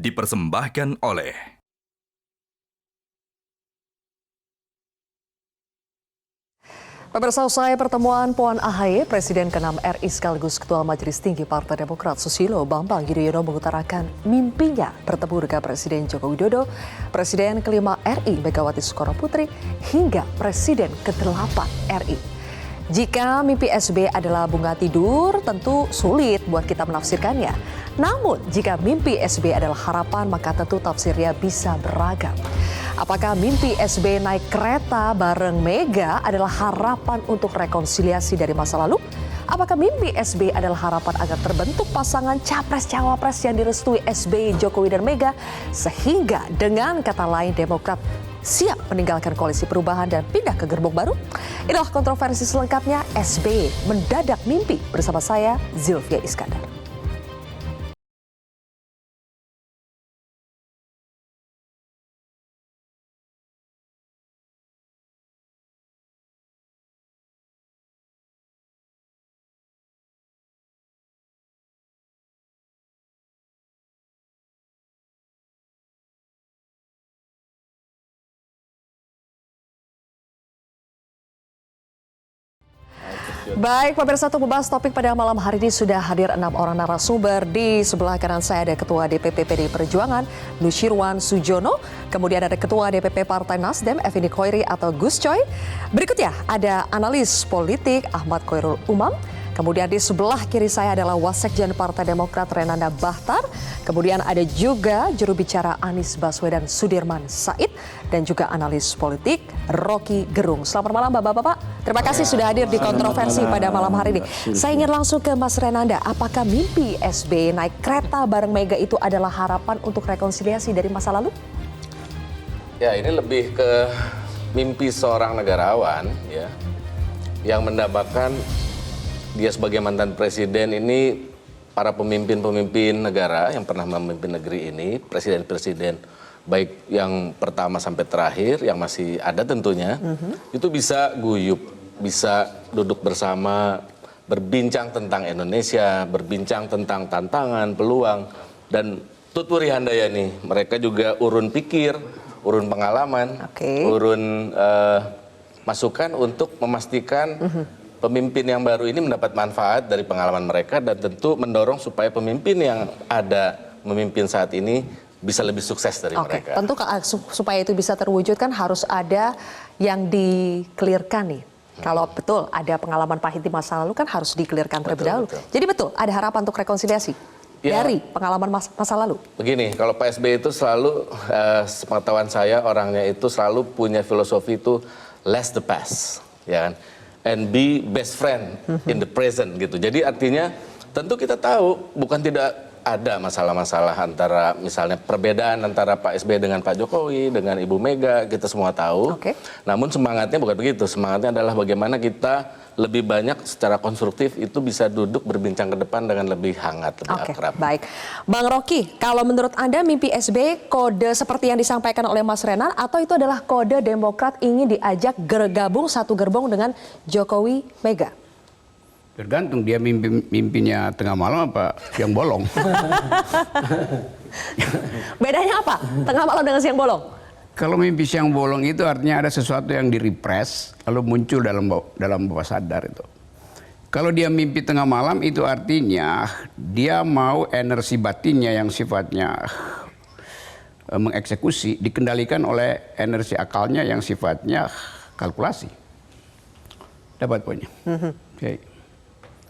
dipersembahkan oleh Pemirsa, usai pertemuan Puan AHY, Presiden ke-6 RI sekaligus Ketua Majelis Tinggi Partai Demokrat Susilo Bambang Yudhoyono mengutarakan mimpinya bertemu dengan Presiden Joko Widodo, Presiden ke-5 RI Megawati Soekarnoputri, hingga Presiden ke-8 RI. Jika mimpi SBY adalah bunga tidur, tentu sulit buat kita menafsirkannya. Namun, jika mimpi SBY adalah harapan, maka tentu tafsirnya bisa beragam. Apakah mimpi SBY naik kereta bareng Mega adalah harapan untuk rekonsiliasi dari masa lalu? Apakah mimpi SBY adalah harapan agar terbentuk pasangan capres-cawapres yang direstui SBY, Jokowi, dan Mega? Sehingga dengan kata lain Demokrat siap meninggalkan koalisi perubahan dan pindah ke gerbong baru? Inilah kontroversi selengkapnya SBY mendadak mimpi bersama saya Zilvia Iskandar. Baik, pemirsa, untuk membahas topik pada malam hari ini sudah hadir 6 orang narasumber. Di sebelah kanan saya ada Ketua DPP PDI Perjuangan, Nusyirwan Sujono. Kemudian ada Ketua DPP Partai Nasdem, Effendi Khoiri atau Gus Coy. Berikutnya ada analis politik Ahmad Khoirul Umam. Kemudian di sebelah kiri saya adalah Wasekjen Partai Demokrat Renanda Bahtar. Kemudian ada juga juru bicara Anies Baswedan Sudirman Said. Dan juga analis politik Rocky Gerung. Selamat malam Bapak-Bapak. Terima kasih sudah hadir di kontroversi pada malam hari ini. Saya ingin langsung ke Mas Renanda. Apakah mimpi SBY naik kereta bareng Mega itu adalah harapan untuk rekonsiliasi dari masa lalu? Ya, ini lebih ke mimpi seorang negarawan ya, yang mendambakan dia sebagai mantan presiden ini, para pemimpin-pemimpin negara yang pernah memimpin negeri ini, presiden-presiden baik yang pertama sampai terakhir, yang masih ada tentunya, itu bisa guyup, bisa duduk bersama, berbincang tentang Indonesia, berbincang tentang tantangan, peluang, dan tuturi handayani. Mereka juga urun pikir, urun pengalaman, urun masukan untuk memastikan pemimpin yang baru ini mendapat manfaat dari pengalaman mereka dan tentu mendorong supaya pemimpin yang ada memimpin saat ini bisa lebih sukses dari mereka. Tentu supaya itu bisa terwujud kan harus ada yang di-clearkan nih. Kalau betul ada pengalaman pahit di masa lalu kan harus di-clearkan terlebih dahulu. Jadi betul ada harapan untuk rekonsiliasi dari pengalaman masa lalu. Begini, kalau Pak SBY itu selalu, sepengetahuan saya, orangnya itu selalu punya filosofi itu less the past, ya kan? And be best friend in the present gitu. Jadi artinya tentu kita tahu bukan tidak ada masalah-masalah antara misalnya perbedaan antara Pak SBY dengan Pak Jokowi, dengan Ibu Mega, kita semua tahu. Namun semangatnya bukan begitu, semangatnya adalah bagaimana kita lebih banyak secara konstruktif itu bisa duduk berbincang ke depan dengan lebih hangat, lebih akrab. Baik, Bang Rocky, kalau menurut Anda mimpi SBY kode seperti yang disampaikan oleh Mas Renan atau itu adalah kode Demokrat ingin diajak bergabung satu gerbong dengan Jokowi Mega? Tergantung dia mimpinya tengah malam apa siang bolong. Bedanya apa? Tengah malam dengan siang bolong? Kalau mimpi siang bolong itu artinya ada sesuatu yang direpress lalu muncul dalam bawah sadar itu. Kalau dia mimpi tengah malam itu artinya dia mau energi batinnya yang sifatnya mengeksekusi dikendalikan oleh energi akalnya yang sifatnya kalkulasi. Dapat poinnya.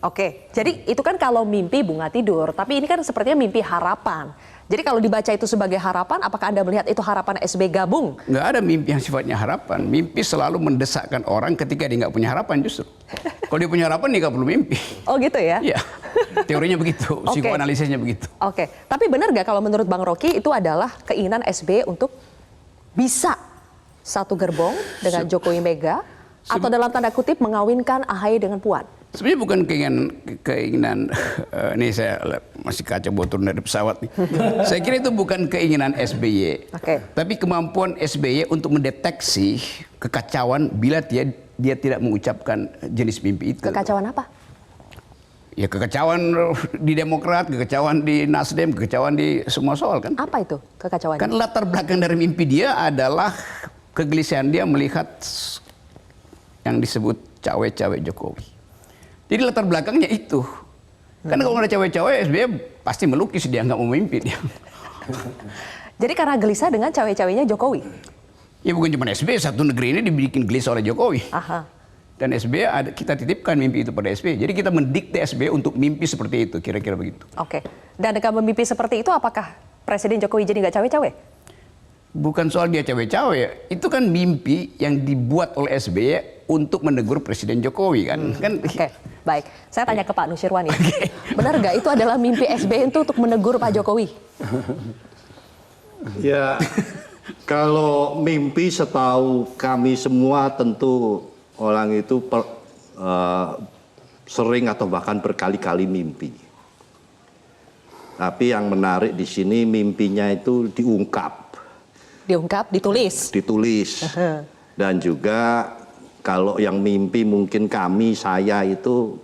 Oke, jadi itu kan kalau mimpi bunga tidur, tapi ini kan sepertinya mimpi harapan. Jadi kalau dibaca itu sebagai harapan, apakah Anda melihat itu harapan SBY gabung? Nggak ada mimpi yang sifatnya harapan. Mimpi selalu mendesakkan orang ketika dia nggak punya harapan justru. Kalau dia punya harapan, dia nggak perlu mimpi. Oh gitu ya? Iya, teorinya begitu, psikoanalisisnya begitu. Oke, tapi benar nggak kalau menurut Bang Rocky itu adalah keinginan SBY untuk bisa satu gerbong dengan Jokowi Mega, atau dalam tanda kutip mengawinkan AHY dengan Puan? Sebenarnya bukan keinginan ini saya masih kaca botol dari pesawat nih. Saya kira itu bukan keinginan SBY, tapi kemampuan SBY untuk mendeteksi kekacauan bila dia tidak mengucapkan jenis mimpi itu. Kekacauan apa? Ya kekacauan di Demokrat, kekacauan di Nasdem, kekacauan di semua soal kan. Apa itu kekacauannya? Kan latar belakang dari mimpi dia adalah kegelisahan dia melihat yang disebut cawe-cawe Jokowi. Jadi latar belakangnya itu. Karena kalau ada cawe-cawe, SBY pasti melukis, dia nggak mau memimpin. Jadi karena gelisah dengan cawe-cawenya Jokowi? Ya bukan cuma SBY, satu negeri ini dibikin gelisah oleh Jokowi. Aha. Dan SBY kita titipkan mimpi itu pada SBY. Jadi kita mendikte SBY untuk mimpi seperti itu, kira-kira begitu. Oke. Dan dengan mimpi seperti itu, apakah Presiden Jokowi jadi nggak cawe-cawe? Bukan soal dia cawe-cawe, itu kan mimpi yang dibuat oleh SBY untuk menegur Presiden Jokowi kan. Oke, baik. Saya tanya ke Pak Nusirwan ya. Benar nggak itu adalah mimpi SBY untuk menegur Pak Jokowi? Ya, kalau mimpi setahu kami semua tentu orang itu sering atau bahkan berkali-kali mimpi. Tapi yang menarik di sini mimpinya itu diungkap. Diungkap, ditulis. Ditulis. Dan juga kalau yang mimpi mungkin saya itu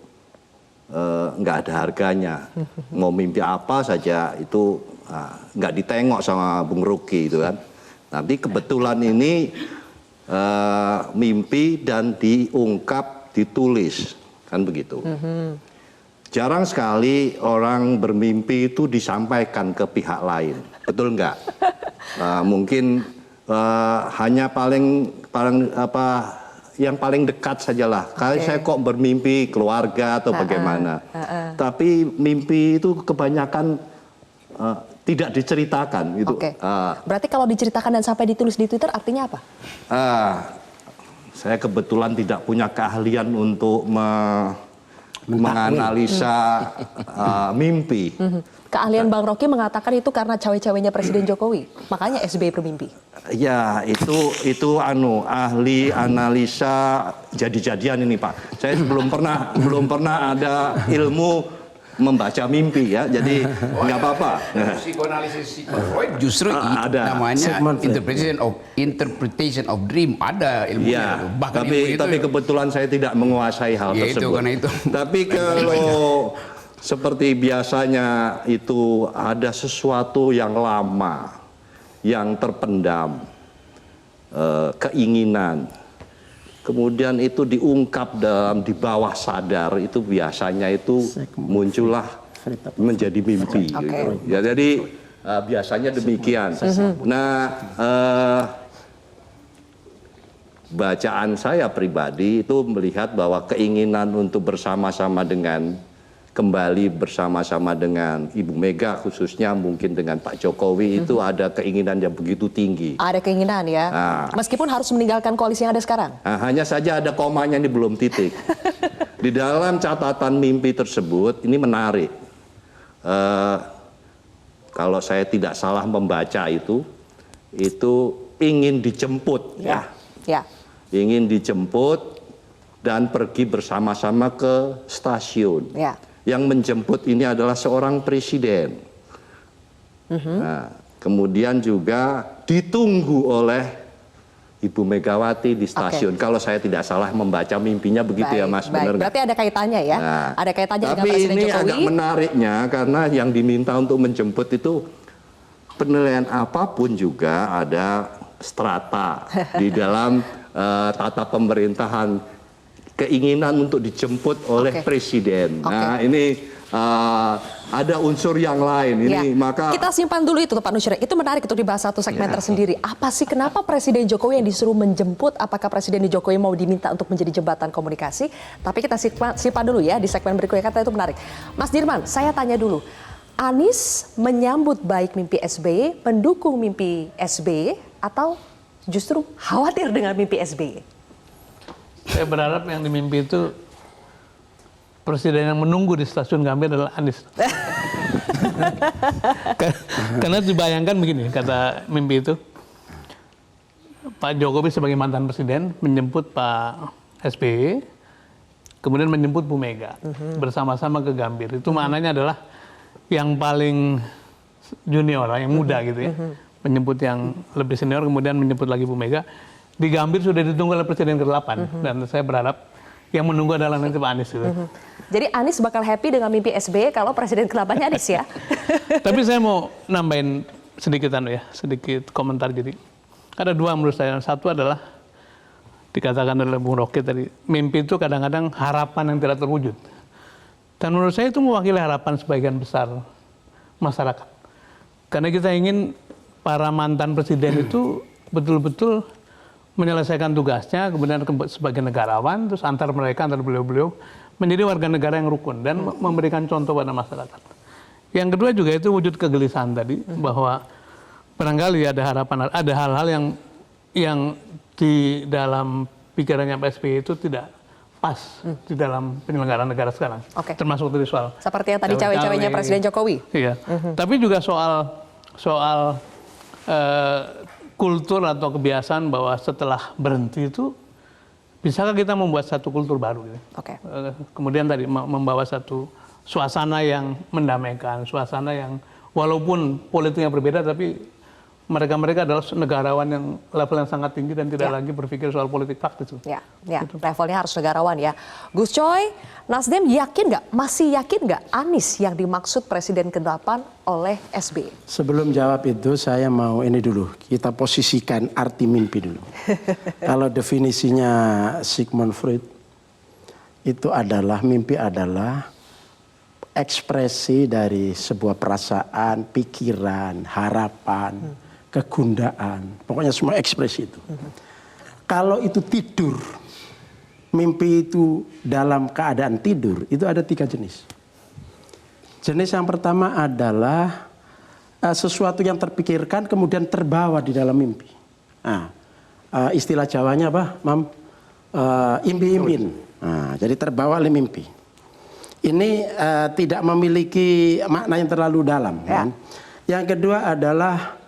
nggak ada harganya. Mau mimpi apa saja itu nggak ditengok sama Bung Ruki itu kan. Tapi kebetulan ini mimpi dan diungkap, ditulis, kan begitu. Jarang sekali orang bermimpi itu disampaikan ke pihak lain, betul nggak? Mungkin hanya yang paling dekat sajalah. Kali saya kok bermimpi keluarga atau bagaimana. Tapi mimpi itu kebanyakan tidak diceritakan gitu. Berarti kalau diceritakan dan sampai ditulis di Twitter artinya apa? Saya kebetulan tidak punya keahlian untuk menganalisa mimpi. Keahlian Bang Rocky mengatakan itu karena cawe-cawenya Presiden Jokowi, makanya SBY bermimpi. Ya, itu ahli analisa jadi-jadian ini Pak. Saya belum pernah ada ilmu membaca mimpi ya, jadi nggak apa-apa. Psikoanalisis Freud justru ada namanya interpretation of dream, ada ilmunya. Ya, Bahkan tapi kebetulan saya tidak menguasai hal tersebut. Tapi kalau seperti biasanya itu ada sesuatu yang lama, yang terpendam, keinginan, kemudian itu diungkap di bawah sadar, itu biasanya itu muncullah menjadi mimpi. Gitu. Ya, jadi biasanya demikian. Nah, bacaan saya pribadi itu melihat bahwa keinginan untuk kembali bersama-sama dengan Ibu Mega, khususnya mungkin dengan Pak Jokowi, itu ada keinginan yang begitu tinggi. Ada keinginan ya, meskipun harus meninggalkan koalisi yang ada sekarang. Hanya saja ada komanya, ini belum titik. Di dalam catatan mimpi tersebut, ini menarik. Kalau saya tidak salah membaca itu ingin dijemput. Ya. Ingin dijemput dan pergi bersama-sama ke stasiun. Ya. Yang menjemput ini adalah seorang presiden. Nah, kemudian juga ditunggu oleh Ibu Megawati di stasiun. Kalau saya tidak salah membaca mimpinya begitu. Baik, ya Mas, benar. Berarti ada kaitannya ya? Nah, ada kaitannya dengan Presiden Jokowi. Tapi ini agak menariknya karena yang diminta untuk menjemput itu penilaian apapun juga ada strata di dalam tata pemerintahan. Keinginan untuk dijemput oleh presiden. Nah, ini ada unsur yang lain. Ini maka kita simpan dulu itu Pak Nusirwan. Itu menarik untuk dibahas satu segmen tersendiri. Apa sih kenapa Presiden Jokowi yang disuruh menjemput? Apakah Presiden Jokowi mau diminta untuk menjadi jembatan komunikasi? Tapi kita simpan dulu ya di segmen berikutnya, kata itu menarik. Mas Dirman, saya tanya dulu. Anies menyambut baik mimpi SBY, pendukung mimpi SBY, atau justru khawatir dengan mimpi SBY? Saya berharap yang dimimpi itu presiden yang menunggu di stasiun Gambir adalah Anies. Karena dibayangkan begini, kata mimpi itu, Pak Jokowi sebagai mantan presiden menjemput Pak SBY, kemudian menjemput Bu Mega bersama-sama ke Gambir. Itu maknanya adalah yang paling junior, yang muda gitu ya, menjemput yang lebih senior, kemudian menjemput lagi Bu Mega. Di Gambir sudah ditunggu oleh Presiden ke-8 dan saya berharap Yang menunggu adalah nanti Pak Anies gitu. Jadi Anies bakal happy dengan mimpi SBY kalau presiden ke-8-nya Anies ya. Tapi saya mau nambahin sedikit komentar. Jadi ada dua menurut saya. Satu adalah dikatakan oleh Bung Rocky tadi, mimpi itu kadang-kadang harapan yang tidak terwujud. Dan menurut saya itu mewakili harapan sebagian besar masyarakat. Karena kita ingin para mantan presiden itu betul-betul menyelesaikan tugasnya, kemudian sebagai negarawan, terus antar beliau-beliau menjadi warga negara yang rukun dan memberikan contoh pada masyarakat. Yang kedua juga itu wujud kegelisahan tadi, bahwa barangkali ada harapan, ada hal-hal yang di dalam pikirannya Pak SBY itu tidak pas di dalam penyelenggaraan negara sekarang. Oke. Termasuk dari soal Seperti yang tadi cawe-cawenya Presiden Jokowi. Iya. Tapi juga soal kultur atau kebiasaan bahwa setelah berhenti itu bisakah kita membuat satu kultur baru gitu. Oke. Kemudian tadi membawa satu suasana yang mendamaikan, suasana yang walaupun politiknya berbeda tapi mereka adalah negarawan yang level yang sangat tinggi dan tidak lagi berpikir soal politik praktis. Ya, levelnya harus negarawan ya. Gus Coy, Nasdem masih yakin nggak Anies yang dimaksud Presiden ke-8 oleh SBY? Sebelum jawab itu saya mau ini dulu, kita posisikan arti mimpi dulu. Kalau definisinya Sigmund Freud, itu adalah mimpi adalah ekspresi dari sebuah perasaan, pikiran, harapan, kegundaan, pokoknya semua ekspresi itu. Kalau itu tidur, mimpi itu dalam keadaan tidur, itu ada 3 jenis. Jenis yang pertama adalah sesuatu yang terpikirkan kemudian terbawa di dalam mimpi. Nah, istilah Jawanya apa, Mam? Impi-impin. Nah, jadi terbawa oleh mimpi. Ini tidak memiliki makna yang terlalu dalam. Ya. Kan? Yang kedua adalah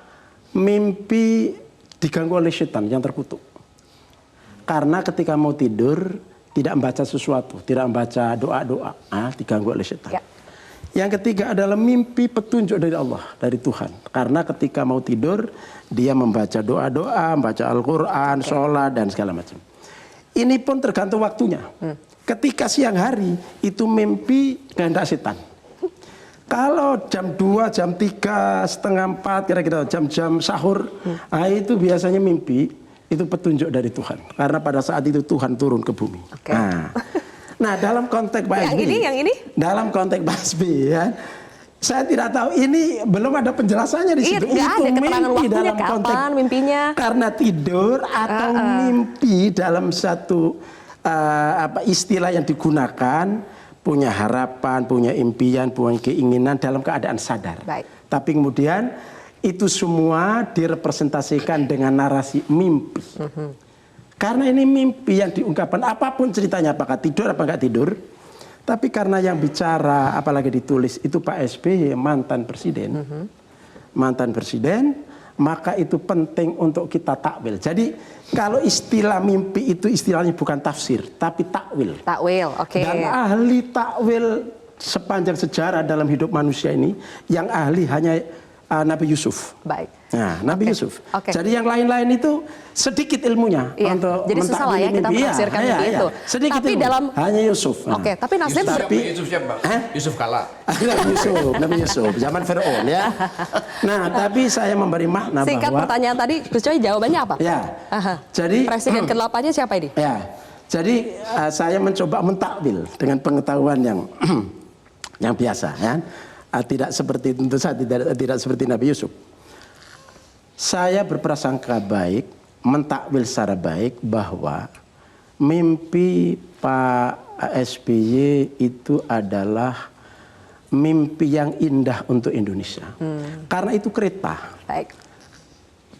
mimpi diganggu oleh setan yang terkutuk. Karena ketika mau tidur tidak membaca sesuatu, tidak membaca doa-doa, diganggu oleh setan. Ya. Yang ketiga adalah mimpi petunjuk dari Allah, dari Tuhan. Karena ketika mau tidur dia membaca doa-doa, membaca Al-Quran, sholat dan segala macam. Ini pun tergantung waktunya. Ketika siang hari itu mimpi kehendak setan. Kalau jam 2, jam 3, setengah 4, kira-kira jam-jam sahur, itu biasanya mimpi, itu petunjuk dari Tuhan. Karena pada saat itu Tuhan turun ke bumi. Okay. Nah, dalam konteks Pak SBY, yang ini? Dalam konteks Pak SBY, ya, saya tidak tahu, ini belum ada penjelasannya di situ. Nggak ada keterangan waktunya, dalam konteks, kapan mimpinya. Karena tidur atau mimpi dalam satu istilah yang digunakan, punya harapan, punya impian, punya keinginan dalam keadaan sadar. Baik. Tapi kemudian itu semua direpresentasikan dengan narasi mimpi. Karena ini mimpi yang diungkapkan, apapun ceritanya, apakah tidur, apa enggak tidur. Tapi karena yang bicara, apalagi ditulis, itu Pak SBY, mantan presiden. Mantan presiden, maka itu penting untuk kita takwil. Jadi kalau istilah mimpi itu istilahnya bukan tafsir, tapi takwil. Takwil, oke. Dan ahli takwil sepanjang sejarah dalam hidup manusia ini, yang ahli hanya Nabi Yusuf. Baik. Nah, Nabi Yusuf. Jadi yang lain-lain itu sedikit ilmunya untuk jadi susah lah ya kita menafsirkan itu. Sedikit tapi ilmu. dalam Hanya Yusuf. Oke, tapi Nasdem Yusuf siapa? Yusuf Kala. Nabi Yusuf, zaman Fir'aun ya. Nah, tapi saya memberi makna singkat bahwa pertanyaan tadi, Gus Coy jawabannya apa? Ya. Jadi Presiden ke-8-nya siapa ini? Ya. Jadi saya mencoba mentakwil dengan pengetahuan yang biasa ya. Tidak seperti, tentu saja tidak seperti Nabi Yusuf. Saya berprasangka baik, mentakwil secara baik bahwa mimpi Pak SBY itu adalah mimpi yang indah untuk Indonesia. Karena itu kereta. Baik.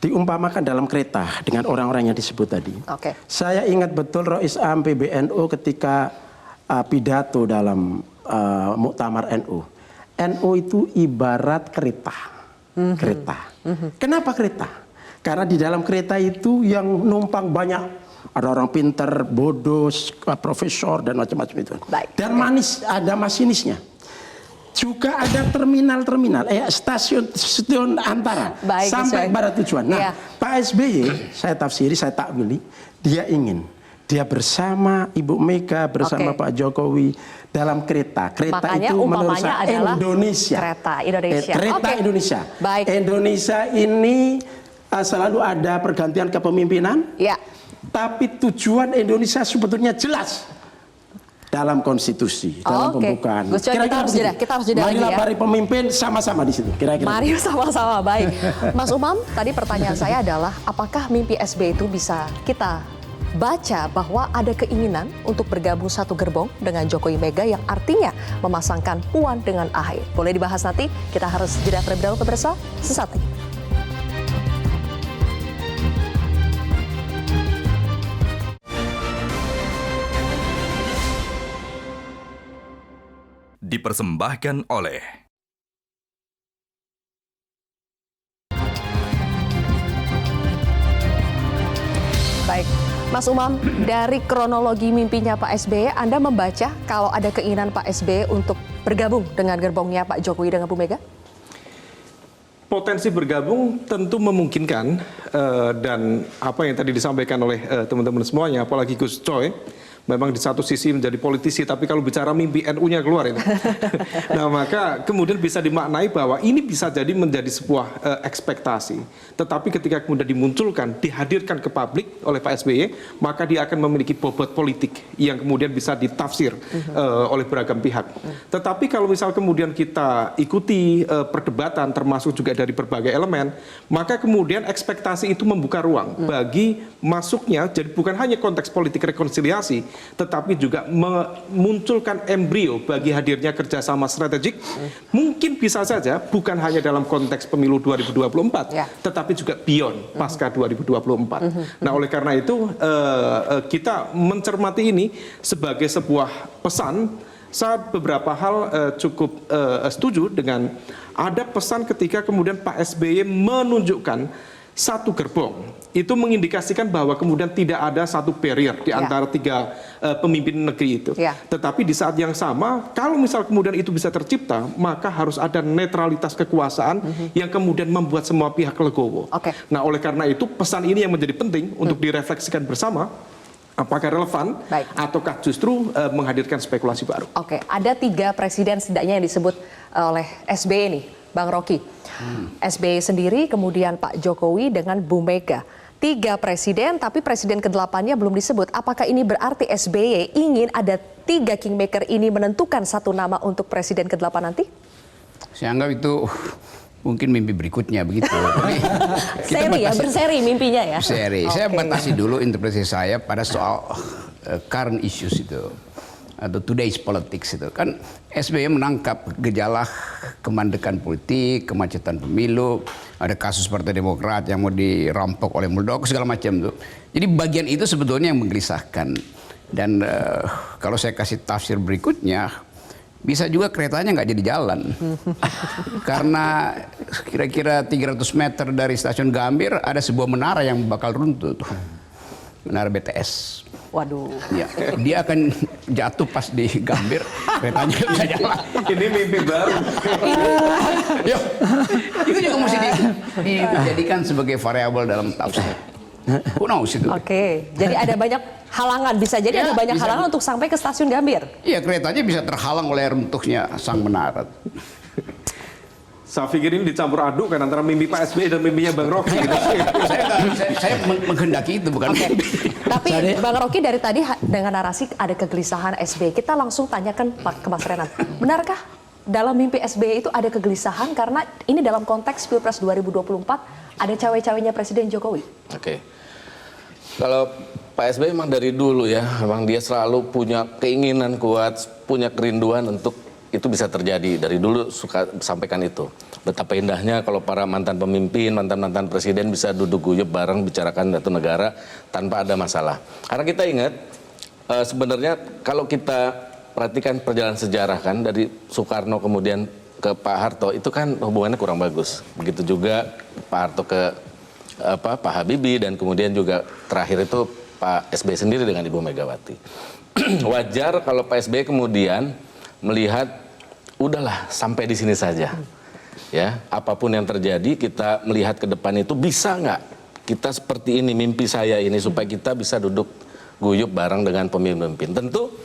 Diumpamakan dalam kereta dengan orang-orang yang disebut tadi. Oke. Saya ingat betul Rois Am PBNU ketika pidato dalam Muktamar NU. NU itu ibarat kereta. Kereta. Kenapa kereta? Karena di dalam kereta itu yang numpang banyak. Ada orang pintar, bodoh, profesor dan macam-macam itu. Baik. Dan ada masinisnya. Juga ada terminal-terminal, stasiun antara. Baik, sampai pada tujuan. Nah, Pak SBY, saya tafsiri, saya takwili, dia ingin Dia bersama Ibu Mega, bersama Pak Jokowi dalam kereta. Kereta Makanya itu menurut umpamanya saya adalah Indonesia. kereta Indonesia. Kereta Oke. Indonesia. Baik. Indonesia ini selalu ada pergantian kepemimpinan. Ya. Tapi tujuan Indonesia sebetulnya jelas dalam konstitusi, dalam pembukaan. Gus Coy, kita harus jeda lagi Marilah ya. para pemimpin sama-sama di situ. Kira-kira. Mari sama-sama, baik. Mas Umam, tadi pertanyaan saya adalah apakah mimpi SBY itu bisa kita baca bahwa ada keinginan untuk bergabung satu gerbong dengan Jokowi Mega yang artinya memasangkan Puan dengan AHY. Boleh dibahas nanti, kita harus jeda terlebih dahulu pemirsa, sesaat lagi. Dipersembahkan oleh Baik, Mas Umam, dari kronologi mimpinya Pak SBY, Anda membaca kalau ada keinginan Pak SBY untuk bergabung dengan gerbongnya Pak Jokowi dengan Bu Mega? Potensi bergabung tentu memungkinkan, dan apa yang tadi disampaikan oleh teman-teman semuanya, apalagi Gus Coy, memang di satu sisi menjadi politisi, tapi kalau bicara mimpi NU-nya keluar itu. Nah, maka kemudian bisa dimaknai bahwa ini bisa jadi menjadi sebuah ekspektasi. Tetapi ketika kemudian dimunculkan, dihadirkan ke publik oleh Pak SBY, maka dia akan memiliki bobot politik yang kemudian bisa ditafsir oleh beragam pihak. Tetapi kalau misal kemudian kita ikuti perdebatan, termasuk juga dari berbagai elemen, maka kemudian ekspektasi itu membuka ruang bagi masuknya, jadi bukan hanya konteks politik rekonsiliasi, tetapi juga memunculkan embrio bagi hadirnya kerjasama strategik. Mungkin bisa saja bukan hanya dalam konteks pemilu 2024, tetapi juga beyond pasca 2024. Nah, oleh karena itu kita mencermati ini sebagai sebuah pesan. Saat beberapa hal cukup setuju dengan ada pesan ketika kemudian Pak SBY menunjukkan satu gerbong. Itu mengindikasikan bahwa kemudian tidak ada satu barrier di antara tiga pemimpin negeri itu. Tetapi di saat yang sama, kalau misal kemudian itu bisa tercipta, maka harus ada netralitas kekuasaan yang kemudian membuat semua pihak legowo. Nah, oleh karena itu pesan ini yang menjadi penting untuk direfleksikan bersama. Apakah relevan ataukah justru menghadirkan spekulasi baru? Oke, ada 3 presiden setidaknya yang disebut oleh SBY nih, Bang Rocky. SBY sendiri, kemudian Pak Jokowi dengan Bu Mega. 3 presiden, tapi presiden ke-8-nya belum disebut. Apakah ini berarti SBY ingin ada 3 kingmaker ini menentukan satu nama untuk presiden ke-8 nanti? Saya anggap itu mungkin mimpi berikutnya begitu. Seri ya, berseri mimpinya ya? Seri. Saya batasi dulu interpretasi saya pada soal current issues itu. Atau today's politics itu. Kan SBY menangkap gejala kemandekan politik, kemacetan pemilu, ada kasus Partai Demokrat yang mau dirampok oleh Muldoko, segala macam tuh. Jadi bagian itu sebetulnya yang menggelisahkan. Dan kalau saya kasih tafsir berikutnya, bisa juga keretanya nggak jadi jalan. Karena kira-kira 300 meter dari stasiun Gambir ada sebuah menara yang bakal runtuh tuh. Menara BTS. Waduh. Ya, dia akan jatuh pas di Gambir, keretanya nggak bisa jalan. Ini mimpi baru. Itu juga mesti dijadikan sebagai variabel dalam tafsir. Who knows itu? Oke, jadi ada banyak halangan, bisa jadi ada banyak halangan untuk sampai ke stasiun Gambir. Iya, keretanya bisa terhalang oleh runtuhnya sang menara. Saya pikir ini dicampur aduk kan antara mimpi Pak SBY dan mimpinya Bang Rocky. Saya menghendaki itu bukan. Tapi Bang Rocky dari tadi dengan narasi ada kegelisahan SBY, kita langsung tanyakan ke Mas Renan, benarkah dalam mimpi SBY itu ada kegelisahan karena ini dalam konteks Pilpres 2024 ada cawe-cawenya Presiden Jokowi? Oke. Kalau Pak SBY memang dari dulu ya, memang dia selalu punya keinginan kuat, punya kerinduan untuk itu bisa terjadi. Dari dulu suka sampaikan itu. Betapa indahnya kalau para mantan pemimpin, mantan-mantan presiden bisa duduk guyup bareng bicarakan satu negara tanpa ada masalah. Karena kita ingat sebenarnya kalau kita perhatikan perjalanan sejarah kan dari Soekarno kemudian ke Pak Harto itu kan hubungannya kurang bagus. Begitu juga Pak Harto ke Pak Habibie dan kemudian juga terakhir itu Pak SBY sendiri dengan Ibu Megawati. Wajar kalau Pak SBY kemudian melihat udahlah sampai di sini saja. Ya, apapun yang terjadi kita melihat ke depan itu bisa nggak kita seperti ini mimpi saya ini supaya kita bisa duduk guyup bareng dengan pemimpin. Tentu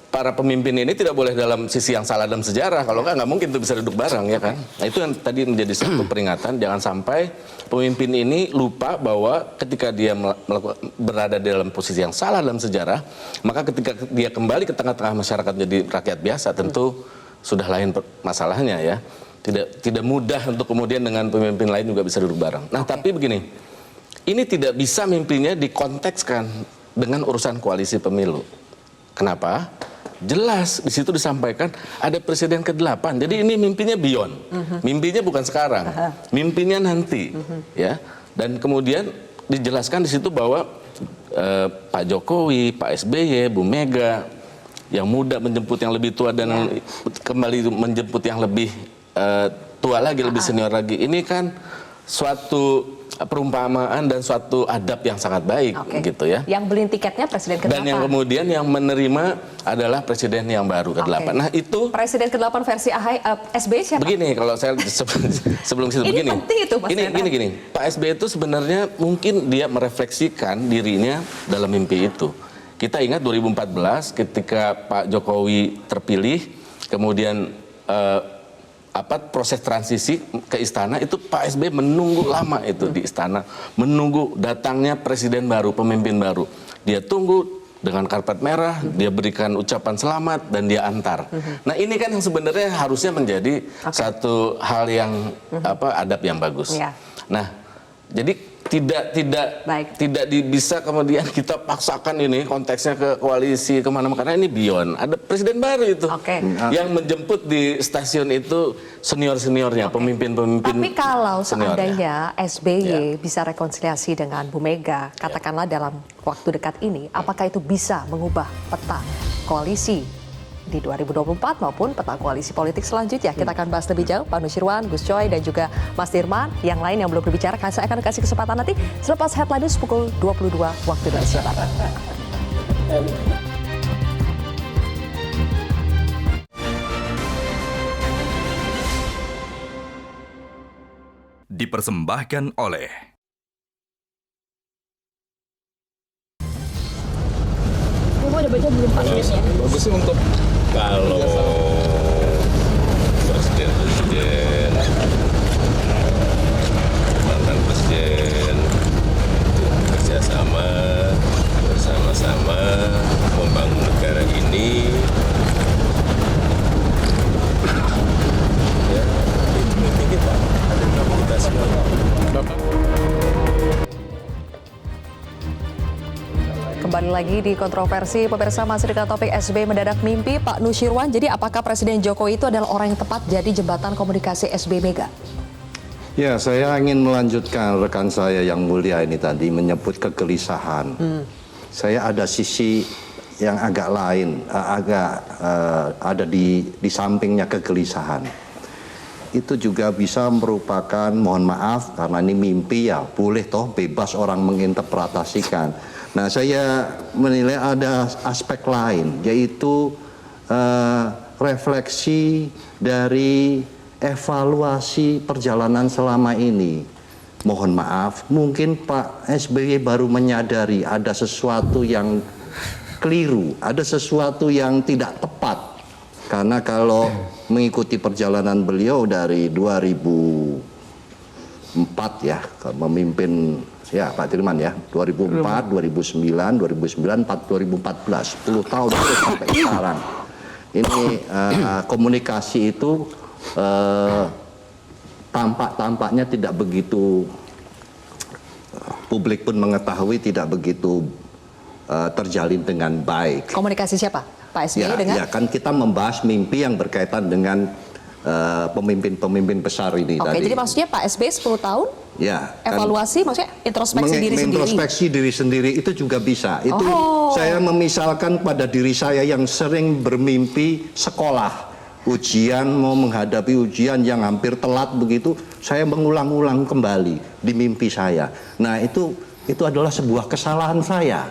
para pemimpin ini tidak boleh dalam sisi yang salah dalam sejarah. Kalau nggak mungkin itu bisa duduk bareng, ya kan? Nah, itu yang tadi menjadi satu peringatan. Jangan sampai pemimpin ini lupa bahwa ketika dia berada dalam posisi yang salah dalam sejarah, maka ketika dia kembali ke tengah-tengah masyarakat jadi rakyat biasa, tentu sudah lain masalahnya, ya. Tidak mudah untuk kemudian dengan pemimpin lain juga bisa duduk bareng. Nah, tapi begini, ini tidak bisa mimpinya dikontekskan dengan urusan koalisi pemilu. Kenapa? Jelas di situ disampaikan ada presiden ke-8. Jadi ini mimpinya beyond. Mimpinya bukan sekarang. Mimpinya nanti, ya. Dan kemudian dijelaskan di situ bahwa Pak Jokowi, Pak SBY, Bu Mega yang muda menjemput yang lebih tua dan kembali menjemput yang lebih tua lagi, lebih senior lagi. Ini kan suatu perumpamaan dan suatu adab yang sangat baik, gitu ya. Yang beli tiketnya presiden ke-8. Dan yang kemudian yang menerima adalah presiden yang baru ke-8. Nah, itu presiden ke-8 versi SBY siapa? begini, kalau saya sebelum situ begini. Ini penting itu, Mas Renat. Gini. Pak SBY itu sebenarnya mungkin dia merefleksikan dirinya dalam mimpi itu. Kita ingat 2014 ketika Pak Jokowi terpilih, kemudian proses transisi ke istana itu Pak SBY menunggu lama itu di istana, menunggu datangnya presiden baru, pemimpin baru. Dia tunggu dengan karpet merah, dia berikan ucapan selamat dan dia antar. Nah, ini kan yang sebenarnya harusnya menjadi satu hal yang adab yang bagus. Nah, jadi tidak bisa kemudian kita paksakan ini konteksnya ke koalisi kemana-mana, karena ini beyond. Ada presiden baru itu yang menjemput di stasiun itu senior-seniornya, pemimpin-pemimpin. Tapi kalau seandainya SBY bisa rekonsiliasi dengan Bu Mega, katakanlah dalam waktu dekat ini, apakah itu bisa mengubah peta koalisi di 2024 maupun peta koalisi politik selanjutnya? Kita akan bahas lebih jauh, Pak Nusirwan, Gus Coy, dan juga Mas Dirman. Yang lain yang belum berbicara, saya akan kasih kesempatan nanti selepas headline news pukul 22 waktu Indonesia Barat. Dipersembahkan oleh Udah baca belum Pak? Bagus sih untuk kalau presiden, mantan presiden kerjasama bersama-sama membangun negara ini, ya itu mimpi kita, ada kita semua. Kembali lagi di kontroversi, pemirsa, masih dengan topik SBY mendadak mimpi, Pak Nusirwan. Jadi apakah Presiden Jokowi itu adalah orang yang tepat jadi jembatan komunikasi SBY Mega? Ya, saya ingin melanjutkan rekan saya yang mulia ini tadi menyebut kegelisahan. Saya ada sisi yang agak lain, ada di sampingnya kegelisahan. Itu juga bisa merupakan, mohon maaf karena ini mimpi ya, boleh toh bebas orang menginterpretasikan. Nah, saya menilai ada aspek lain, yaitu refleksi dari evaluasi perjalanan selama ini. Mohon maaf, mungkin Pak SBY baru menyadari ada sesuatu yang keliru, ada sesuatu yang tidak tepat. Karena kalau mengikuti perjalanan beliau dari 2004 ya, memimpin ya Pak Dirman ya, 2004, 2009, 2014, 10 tahun terus sampai sekarang. Ini komunikasi itu tampaknya tidak begitu, publik pun mengetahui tidak begitu terjalin dengan baik. Komunikasi siapa? Pak SBY dengan? Ya, kan kita membahas mimpi yang berkaitan dengan pemimpin-pemimpin besar ini tadi. Jadi maksudnya Pak SBY 10 tahun? Ya, evaluasi, maksudnya introspeksi diri sendiri. Introspeksi diri sendiri itu juga bisa. Itu saya memisalkan pada diri saya yang sering bermimpi sekolah. Ujian, mau menghadapi ujian yang hampir telat begitu, saya mengulang-ulang kembali di mimpi saya. Nah, itu adalah sebuah kesalahan saya.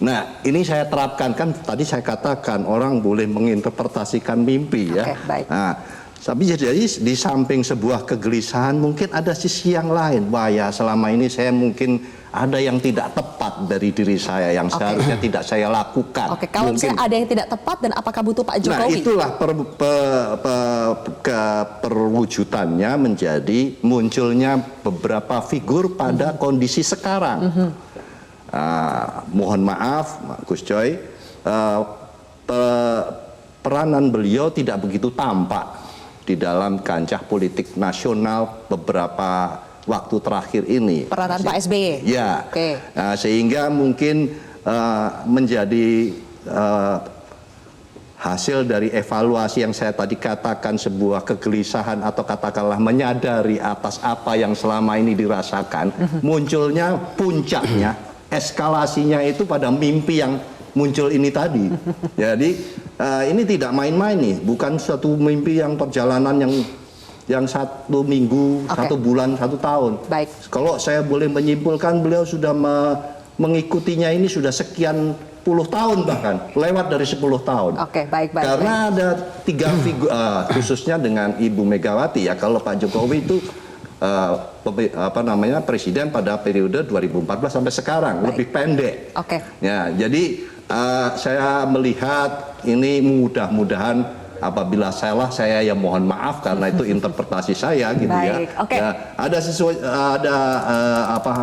Nah, ini saya terapkan, kan tadi saya katakan orang boleh menginterpretasikan mimpi ya. Baik. Nah, Tapi jadi di samping sebuah kegelisahan mungkin ada sisi yang lain. Wah ya selama ini saya mungkin ada yang tidak tepat dari diri saya yang seharusnya tidak saya lakukan. Oke, kalau misalnya ada yang tidak tepat dan apakah butuh Pak Jokowi? Nah itulah perwujudannya menjadi munculnya beberapa figur pada kondisi sekarang. Mohon maaf Gus Coy, peranan beliau tidak begitu tampak di dalam kancah politik nasional beberapa waktu terakhir ini. Peranan Pak SBY? Ya, Oke. Sehingga mungkin menjadi hasil dari evaluasi yang saya tadi katakan sebuah kegelisahan atau katakanlah menyadari atas apa yang selama ini dirasakan, munculnya puncaknya, eskalasinya itu pada mimpi yang muncul ini tadi. Jadi ini tidak main-main nih, bukan suatu mimpi yang perjalanan yang 1 minggu, 1 bulan, 1 tahun. Baik. Kalau saya boleh menyimpulkan, beliau sudah mengikutinya ini sudah sekian puluh tahun bahkan, lewat dari 10 tahun. Oke, baik. Karena ada 3 figur, khususnya dengan Ibu Megawati ya. Kalau Pak Jokowi itu presiden pada periode 2014 sampai sekarang, lebih pendek. Oke. Ya, jadi saya melihat ini mudah-mudahan apabila salah saya ya mohon maaf karena itu interpretasi saya gitu. Baik, ya. oke. Ya,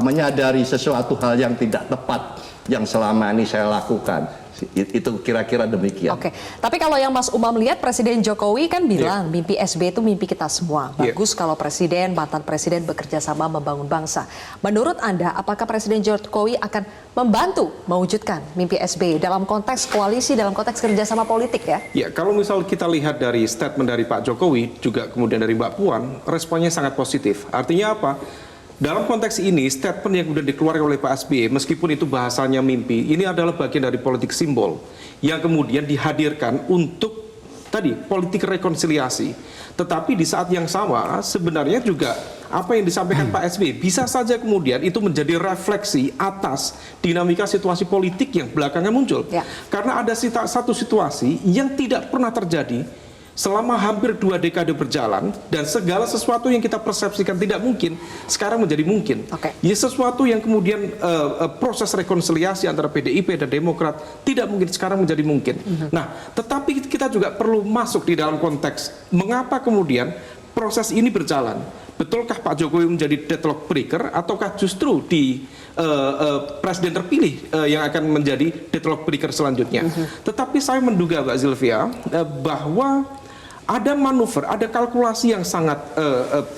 menyadari sesuatu hal yang tidak tepat yang selama ini saya lakukan. Itu kira-kira demikian. Oke, tapi kalau yang Mas Umam lihat, Presiden Jokowi kan bilang mimpi SBY itu mimpi kita semua. Bagus kalau presiden, mantan presiden bekerja sama membangun bangsa. Menurut Anda, apakah Presiden Jokowi akan membantu mewujudkan mimpi SBY dalam konteks koalisi, dalam konteks kerjasama politik ya? Ya, kalau misal kita lihat dari statement dari Pak Jokowi, juga kemudian dari Mbak Puan, responnya sangat positif. Artinya apa? Dalam konteks ini, statement yang kemudian dikeluarkan oleh Pak SBY, meskipun itu bahasanya mimpi, ini adalah bagian dari politik simbol yang kemudian dihadirkan untuk tadi politik rekonsiliasi. Tetapi di saat yang sama, sebenarnya juga apa yang disampaikan Pak SBY bisa saja kemudian itu menjadi refleksi atas dinamika situasi politik yang belakangan muncul. Ya. Karena ada satu situasi yang tidak pernah terjadi selama hampir 2 dekade berjalan, dan segala sesuatu yang kita persepsikan tidak mungkin sekarang menjadi mungkin. Ya, sesuatu yang kemudian proses rekonsiliasi antara PDIP dan Demokrat tidak mungkin sekarang menjadi mungkin. Nah, tetapi kita juga perlu masuk di dalam konteks mengapa kemudian proses ini berjalan. Betulkah Pak Jokowi menjadi deadlock breaker ataukah justru di presiden terpilih yang akan menjadi deadlock breaker selanjutnya? Tetapi saya menduga Mbak Zilvia bahwa ada manuver, ada kalkulasi yang sangat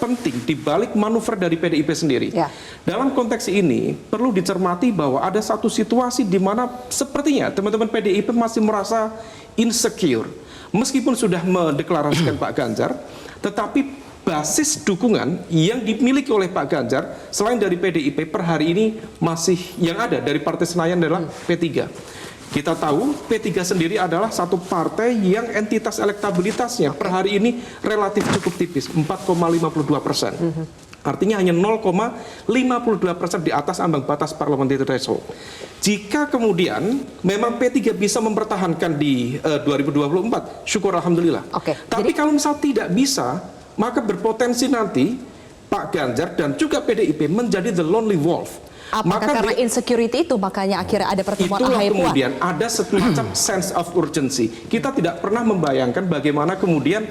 penting di balik manuver dari PDIP sendiri. Ya. Dalam konteks ini perlu dicermati bahwa ada satu situasi di mana sepertinya teman-teman PDIP masih merasa insecure. Meskipun sudah mendeklarasikan Pak Ganjar, tetapi basis dukungan yang dimiliki oleh Pak Ganjar selain dari PDIP per hari ini masih yang ada dari Partai Senayan adalah P3. Kita tahu P3 sendiri adalah satu partai yang entitas elektabilitasnya per hari ini relatif cukup tipis, 4,52%. Artinya hanya 0,52% di atas ambang batas parliamentary threshold. Jika kemudian memang P3 bisa mempertahankan di 2024, syukur alhamdulillah. Tapi kalau misal tidak bisa, maka berpotensi nanti Pak Ganjar dan juga PDIP menjadi the lonely wolf. Apakah karena insecurity itu makanya akhirnya ada pertemuan itulah AHY Puan? Kemudian ada semacam sense of urgency. Kita tidak pernah membayangkan bagaimana kemudian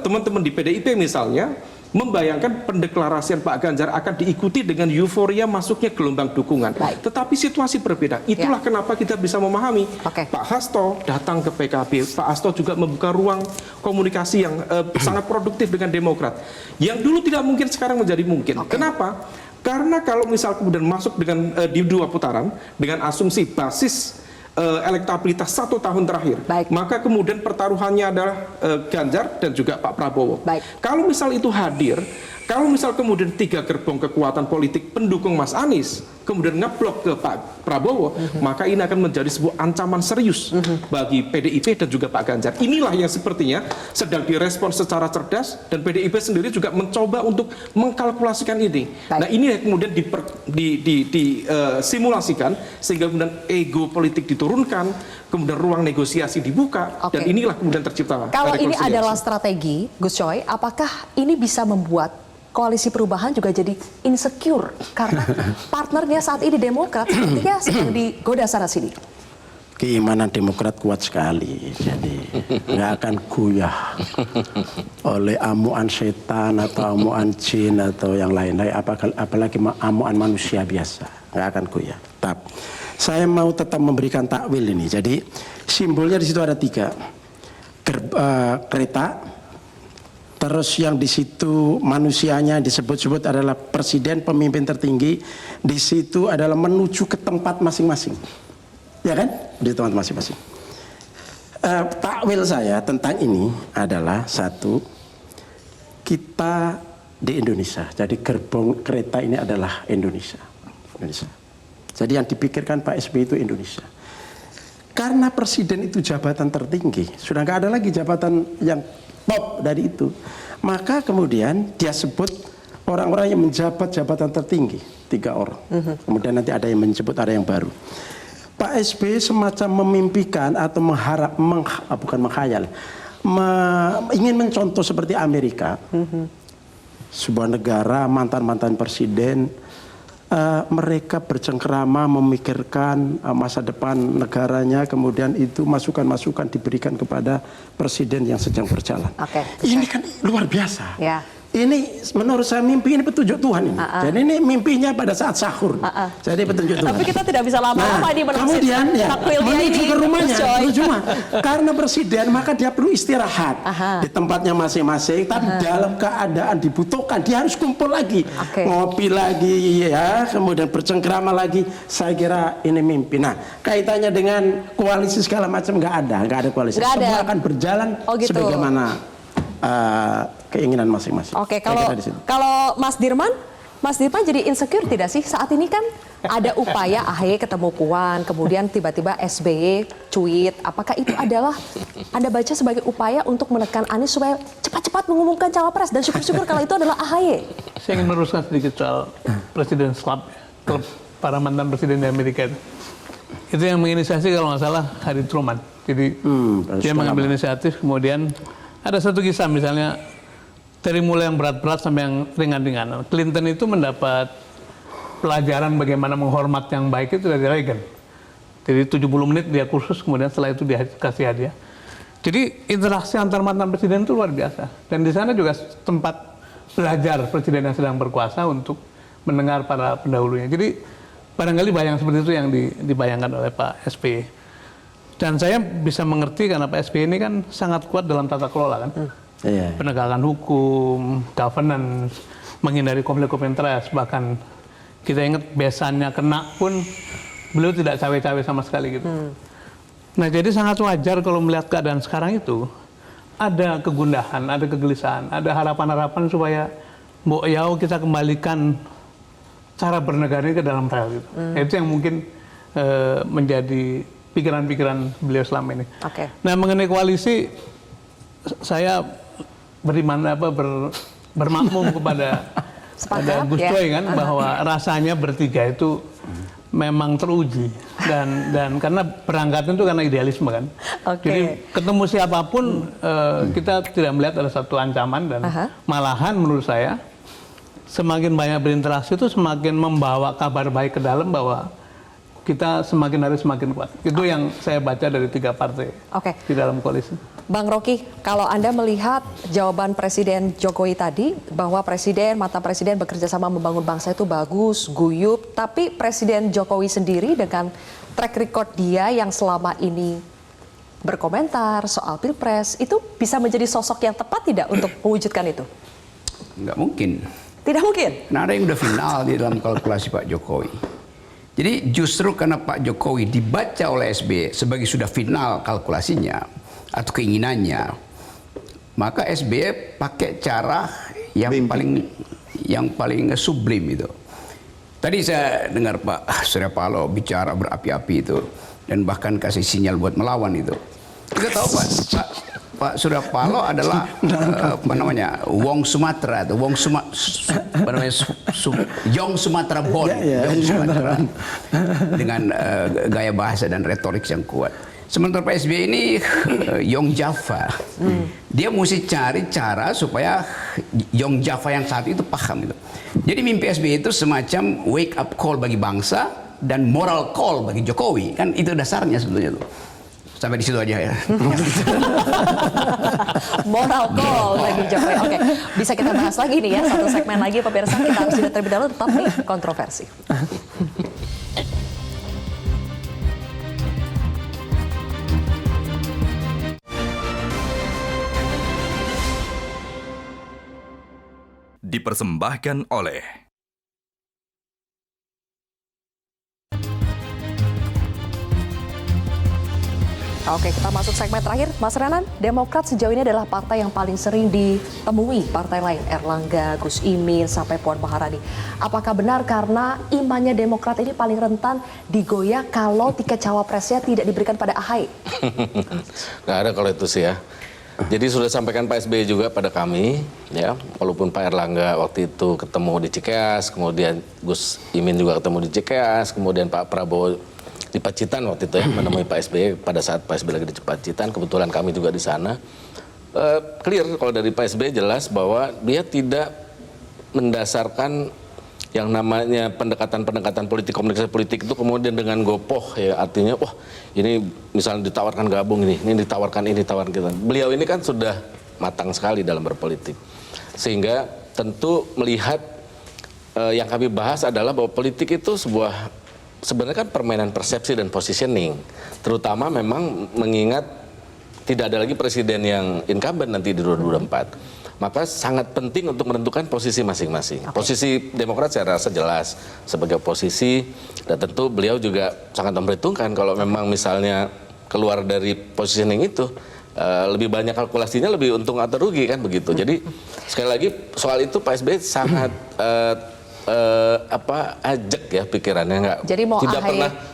teman-teman di PDIP misalnya membayangkan pendeklarasian Pak Ganjar akan diikuti dengan euforia masuknya gelombang dukungan. Tetapi situasi berbeda. Itulah kenapa kita bisa memahami Pak Hasto datang ke PKB. Pak Hasto juga membuka ruang komunikasi yang sangat produktif dengan Demokrat. Yang dulu tidak mungkin sekarang menjadi mungkin. Kenapa? Karena kalau misal kemudian masuk dengan di 2 putaran dengan asumsi basis elektabilitas 1 tahun terakhir, maka kemudian pertaruhannya adalah Ganjar dan juga Pak Prabowo. Kalau misal itu hadir, Kalau misal kemudian 3 gerbong kekuatan politik pendukung Mas Anies kemudian ngeblok ke Pak Prabowo, maka ini akan menjadi sebuah ancaman serius bagi PDIP dan juga Pak Ganjar. Inilah yang sepertinya sedang direspon secara cerdas dan PDIP sendiri juga mencoba untuk mengkalkulasikan ini. Baik. Nah, ini yang kemudian disimulasikan sehingga kemudian ego politik diturunkan, kemudian ruang negosiasi dibuka, dan inilah kemudian tercipta Kalau ini rekonsiliasi. adalah strategi, Gus Coy, apakah ini bisa membuat koalisi perubahan juga jadi insecure karena partnernya saat ini Demokrat sepertinya sedang digoda sana sini? Keimanan Demokrat kuat sekali, jadi nggak akan goyah oleh amuan setan atau amuan jin atau yang lain-lain, apalagi amuan manusia biasa, nggak akan goyah. Tapi saya mau tetap memberikan takwil ini. Jadi simbolnya di situ ada 3, kereta. Terus yang di situ manusianya disebut-sebut adalah presiden, pemimpin tertinggi. Di situ adalah menuju ke tempat masing-masing, ya kan? Di tempat masing-masing. Takwil saya tentang ini adalah 1, kita di Indonesia. Jadi gerbong kereta ini adalah Indonesia. Jadi yang dipikirkan Pak SBY itu Indonesia. Karena presiden itu jabatan tertinggi, sudah nggak ada lagi jabatan yang top dari itu. Maka kemudian dia sebut orang-orang yang menjabat jabatan tertinggi, 3 orang. Kemudian nanti ada yang menyebut, ada yang baru. Pak SBY semacam memimpikan atau bukan menghayal, ingin mencontoh seperti Amerika, sebuah negara mantan-mantan presiden, mereka bercengkerama memikirkan masa depan negaranya, kemudian itu masukan-masukan diberikan kepada presiden yang sedang berjalan. Ini kan luar biasa. Ya. Ini menurut saya mimpi ini petunjuk Tuhan ini. Jadi ini mimpinya pada saat sahur. Jadi petunjuk Tuhan. Tapi kita tidak bisa lama-lama di kemudian ya, menuju ke rumahnya, karena presiden maka dia perlu istirahat di tempatnya masing-masing. Tapi dalam keadaan dibutuhkan dia harus kumpul lagi, ngopi lagi, ya, kemudian bercengkrama lagi. Saya kira ini mimpi. Nah, kaitannya dengan koalisi segala macam nggak ada koalisi. Semua akan berjalan sebagaimana keinginan masing-masing. Oke, kalau Mas Dirman jadi insecure tidak sih? Saat ini kan ada upaya AHY ketemu Puan, kemudian tiba-tiba SBY cuit. Apakah itu adalah Anda baca sebagai upaya untuk menekan Anies supaya cepat-cepat mengumumkan cawapres, dan syukur-syukur kalau itu adalah AHY? Saya ingin meluruskan sedikit soal Presiden Club, klub para mantan presiden di Amerika itu. Itu yang menginisiasi kalau nggak salah Harry Truman. Jadi dia mengambil inisiatif, kemudian ada satu kisah misalnya dari mulai yang berat-berat sampai yang ringan-ringan. Clinton itu mendapat pelajaran bagaimana menghormat yang baik itu dari Reagan. Jadi 70 menit dia kursus, kemudian setelah itu dia kasih hadiah. Jadi interaksi antar mantan presiden itu luar biasa. Dan di sana juga tempat belajar presiden yang sedang berkuasa untuk mendengar para pendahulunya. Jadi barangkali bayang seperti itu yang dibayangkan oleh Pak SBY. Dan saya bisa mengerti karena Pak SBY ini kan sangat kuat dalam tata kelola kan. Penegakan hukum, governance, menghindari konflik of interest, bahkan kita ingat besannya kena pun beliau tidak cawe-cawe sama sekali gitu. Nah, jadi sangat wajar kalau melihat keadaan sekarang itu ada kegundahan, ada kegelisahan, ada harapan-harapan supaya Mbok Yao kita kembalikan cara bernegara ini ke dalam rel gitu. Itu yang mungkin menjadi pikiran-pikiran beliau selama ini. Nah, mengenai koalisi, saya bermakmum kepada Gus Coy kan, bahwa rasanya bertiga itu memang teruji dan karena berangkatnya itu karena idealisme kan. Jadi ketemu siapapun kita tidak melihat ada satu ancaman, dan malahan menurut saya semakin banyak berinteraksi itu semakin membawa kabar baik ke dalam bahwa kita semakin hari semakin kuat. Itu yang saya baca dari 3 partai di dalam koalisi. Bang Rocky, kalau Anda melihat jawaban Presiden Jokowi tadi bahwa mantan presiden bekerja sama membangun bangsa itu bagus, guyup, tapi Presiden Jokowi sendiri dengan track record dia yang selama ini berkomentar soal Pilpres, itu bisa menjadi sosok yang tepat tidak untuk mewujudkan itu? Nggak mungkin. Tidak mungkin? Nah, ada yang udah final di dalam kalkulasi Pak Jokowi. Jadi justru karena Pak Jokowi dibaca oleh SBY sebagai sudah final kalkulasinya atau keinginannya, maka SBY pakai cara yang paling yang paling sublim itu. Tadi saya dengar Pak Surya Paloh bicara berapi-api itu dan bahkan kasih sinyal buat melawan itu. Kita tahu Pak Surya Paloh adalah apa namanya Wong Sumatera atau Yong Sumatera born, Yong Sumatera dengan gaya bahasa dan retorik yang kuat. Sementara Pak SBY ini Yong Java, dia mesti cari cara supaya Yong Java yang saat itu paham itu. Jadi mimpi SBY itu semacam wake up call bagi bangsa dan moral call bagi Jokowi, kan itu dasarnya sebetulnya tuh. Sampai di situ aja ya. Moral call bagi Jokowi. Oke, bisa kita bahas lagi nih ya, satu segmen lagi pemirsa. Kita harus jeda terlebih dahulu, tetap di kontroversi. Dipersembahkan oleh Oke, kita masuk segmen terakhir. Mas Renan, Demokrat sejauh ini adalah partai yang paling sering ditemui partai lain. Erlangga, Gus Imin, sampai Puan Maharani. Apakah benar karena imannya Demokrat ini paling rentan digoyah kalau tiket cawapresnya tidak diberikan pada AHY? Nggak ada kalau itu sih ya. Jadi sudah sampaikan Pak SBY juga pada kami, ya, walaupun Pak Erlangga waktu itu ketemu di Cikeas, kemudian Gus Imin juga ketemu di Cikeas, kemudian Pak Prabowo di Pacitan waktu itu ya, menemui Pak SBY pada saat Pak SBY lagi di Pacitan, kebetulan kami juga di sana. Clear kalau dari Pak SBY jelas bahwa dia tidak mendasarkan yang namanya pendekatan politik, komunikasi politik itu kemudian dengan gopoh ya, artinya wah ini misalnya ditawarkan gabung ini ditawarkan ini, ditawarkan kita. Beliau ini kan sudah matang sekali dalam berpolitik. Sehingga tentu melihat yang kami bahas adalah bahwa politik itu sebenarnya kan permainan persepsi dan positioning, terutama memang mengingat tidak ada lagi presiden yang incumbent nanti di 2024. Maka sangat penting untuk menentukan posisi masing-masing. Okay. Posisi Demokrat saya rasa jelas sebagai oposisi, dan tentu beliau juga sangat memperhitungkan kalau memang misalnya keluar dari positioning itu, lebih banyak kalkulasinya, lebih untung atau rugi kan begitu. Jadi sekali lagi soal itu Pak SBY sangat ajak ya pikirannya, nggak. Jadi mau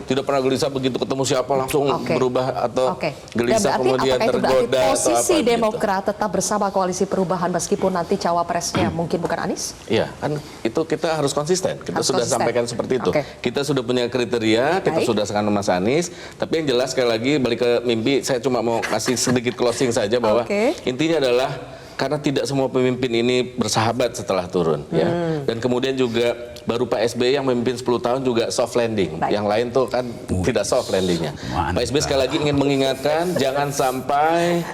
tidak pernah gelisah begitu ketemu siapa langsung berubah atau gelisah kemudian tergoda. Posisi Demokrat tetap bersama koalisi perubahan meskipun nanti cawapresnya mungkin bukan Anies? Iya, kan itu kita harus konsisten. Kita sudah sampaikan seperti itu. Kita sudah punya kriteria, kita sudah sekarang Mas Anies. Tapi yang jelas sekali lagi balik ke mimpi, saya cuma mau kasih sedikit closing saja bahwa intinya adalah karena tidak semua pemimpin ini bersahabat setelah turun, ya. Dan kemudian juga baru Pak SBY yang memimpin 10 tahun juga soft landing. Yang lain tuh kan tidak soft landingnya. Pak SBY sekali lagi ingin mengingatkan jangan sampai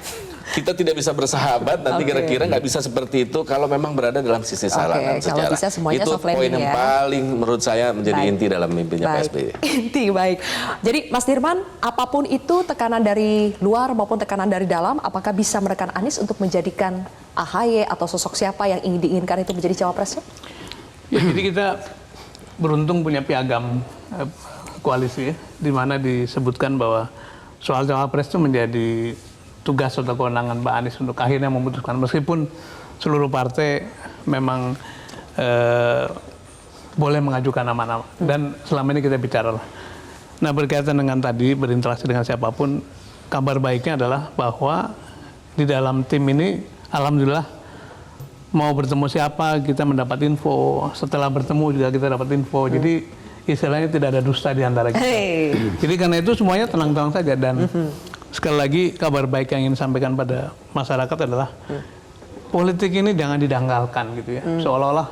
kita tidak bisa bersahabat, nanti kira-kira nggak bisa seperti itu kalau memang berada dalam sisi salah sejarah. Itu poin yang paling menurut saya menjadi inti dalam mimpinya Pak SBY. Inti, baik. Jadi Mas Dirman, apapun itu tekanan dari luar maupun tekanan dari dalam, apakah bisa menekan Anies untuk menjadikan AHY atau sosok siapa yang ingin diinginkan itu menjadi cawapresnya? Ya, jadi kita beruntung punya piagam koalisi, di mana disebutkan bahwa soal cawapres itu menjadi tugas atau kewenangan Mbak Anies untuk akhirnya memutuskan, meskipun seluruh partai memang boleh mengajukan nama-nama, dan selama ini kita bicara. Nah, berkaitan dengan tadi berinteraksi dengan siapapun, kabar baiknya adalah bahwa di dalam tim ini alhamdulillah mau bertemu siapa kita mendapat info, setelah bertemu juga kita dapat info. Jadi istilahnya tidak ada dusta di antara kita. Jadi karena itu semuanya tenang-tenang saja, dan sekali lagi kabar baik yang ingin disampaikan pada masyarakat adalah politik ini jangan didanggalkan gitu ya. Seolah-olah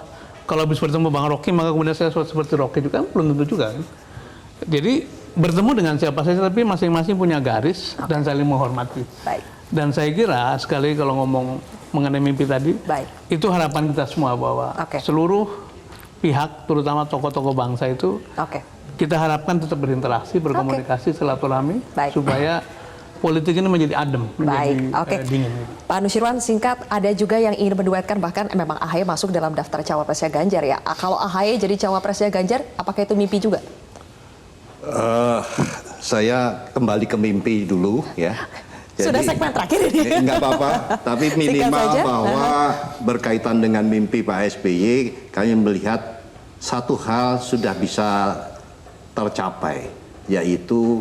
kalau habis bertemu Bang Rocky maka kemudian saya seperti Rocky juga, kan belum tentu juga kan. Jadi bertemu dengan siapa saja tapi masing-masing punya garis dan saling menghormati. Dan saya kira sekali kalau ngomong mengenai mimpi tadi, itu harapan kita semua bahwa seluruh pihak terutama tokoh-tokoh bangsa itu kita harapkan tetap berinteraksi, berkomunikasi, silaturahmi supaya politik ini menjadi adem, menjadi dingin. Pak Nusirwan, singkat, ada juga yang ingin menduetkan, bahkan memang AHY masuk dalam daftar cawapresnya Ganjar ya. Kalau AHY jadi cawapresnya Ganjar, apakah itu mimpi juga? Saya kembali ke mimpi dulu ya. Sudah segmen terakhir ini. Nggak apa-apa, tapi minimal saja. bahwa berkaitan dengan mimpi Pak SBY, kami melihat satu hal sudah bisa tercapai, yaitu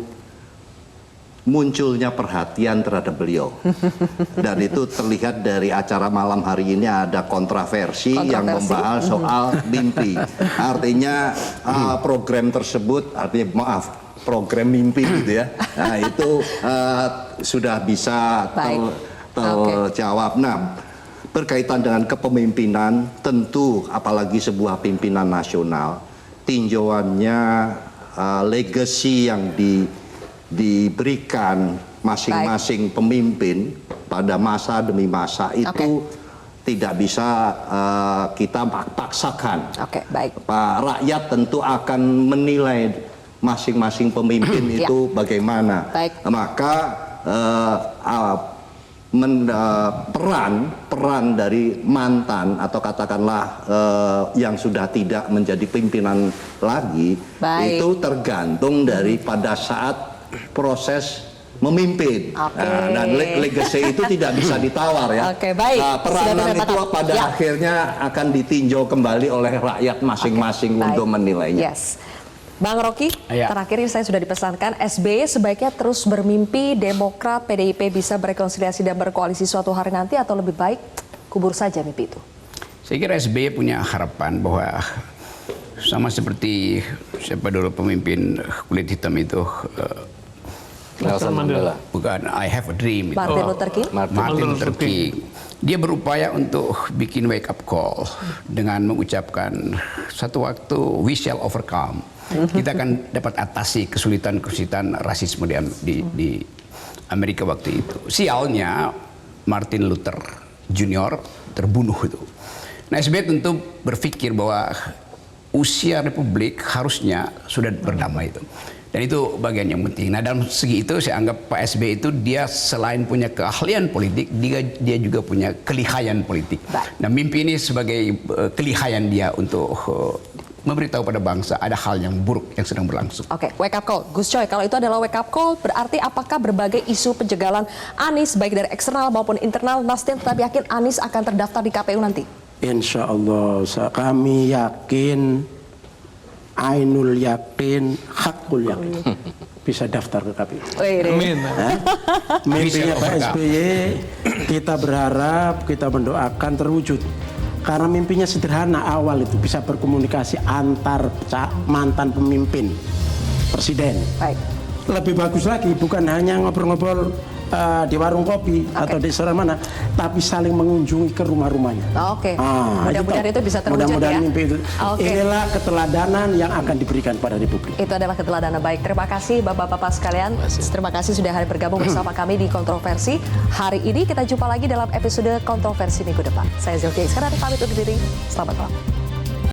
munculnya perhatian terhadap beliau. Dan itu terlihat dari acara malam hari ini ada kontroversi yang membahas soal mimpi. Artinya program tersebut, artinya program mimpi gitu ya. Nah itu sudah bisa terjawab. Nah, berkaitan dengan kepemimpinan, tentu apalagi sebuah pimpinan nasional, tinjauannya legacy yang diberikan masing-masing pemimpin pada masa demi masa itu tidak bisa kita paksakan. Pak rakyat tentu akan menilai masing-masing pemimpin itu bagaimana. Maka peran dari mantan atau katakanlah yang sudah tidak menjadi pimpinan lagi itu tergantung dari pada saat proses memimpin. Dan legacy itu tidak bisa ditawar ya. Peranan itu pada akhirnya akan ditinjau kembali oleh rakyat masing-masing untuk menilainya. Bang Rocky, terakhir ini saya sudah dipesankan SBY sebaiknya terus bermimpi Demokrat, PDIP bisa berrekonsiliasi dan berkoalisi suatu hari nanti, atau lebih baik kubur saja mimpi itu? Saya kira SBY punya harapan bahwa sama seperti siapa dulu pemimpin kulit hitam itu, Nelson Mandela. Bukan, I have a dream. Martin Luther King. Martin Luther King. Dia berupaya untuk bikin wake up call dengan mengucapkan satu waktu we shall overcome. Kita akan dapat atasi kesulitan-kesulitan rasisme di Amerika waktu itu. Sialnya Martin Luther Junior terbunuh itu. Nah, SBY tentu berpikir bahwa usia Republik harusnya sudah berdamai itu. Dan itu bagian yang penting. Nah, dalam segi itu saya anggap Pak SBY itu dia selain punya keahlian politik, dia juga punya kelihayan politik. Nah, mimpi ini sebagai kelihayan dia untuk memberitahu pada bangsa ada hal yang buruk yang sedang berlangsung. Wake up call. Gus Coy, kalau itu adalah wake up call, berarti apakah berbagai isu penjagalan Anies baik dari eksternal maupun internal, Nasdem tetap yakin Anies akan terdaftar di KPU nanti? Insya Allah, kami yakin, ainul yakin, hakul yakin bisa daftar ke KPU. Amin. Mimpinya Pak SBY, kita berharap, kita mendoakan terwujud. Karena mimpinya sederhana, awal itu bisa berkomunikasi antar mantan pemimpin presiden. Lebih bagus lagi, bukan hanya ngobrol-ngobrol di warung kopi atau di restoran mana, tapi saling mengunjungi ke rumah-rumahnya. Mudah-mudahan itu bisa terwujud. Mudah-mudahan mimpi itu. Inilah keteladanan yang akan diberikan pada Republik. Itu adalah keteladanan baik. Terima kasih Bapak-Bapak sekalian. Terima kasih sudah hadir bergabung bersama kami di Kontroversi. Hari ini kita jumpa lagi dalam episode Kontroversi minggu depan. Saya Zilvia Iskandar, pamit undur diri. Selamat malam.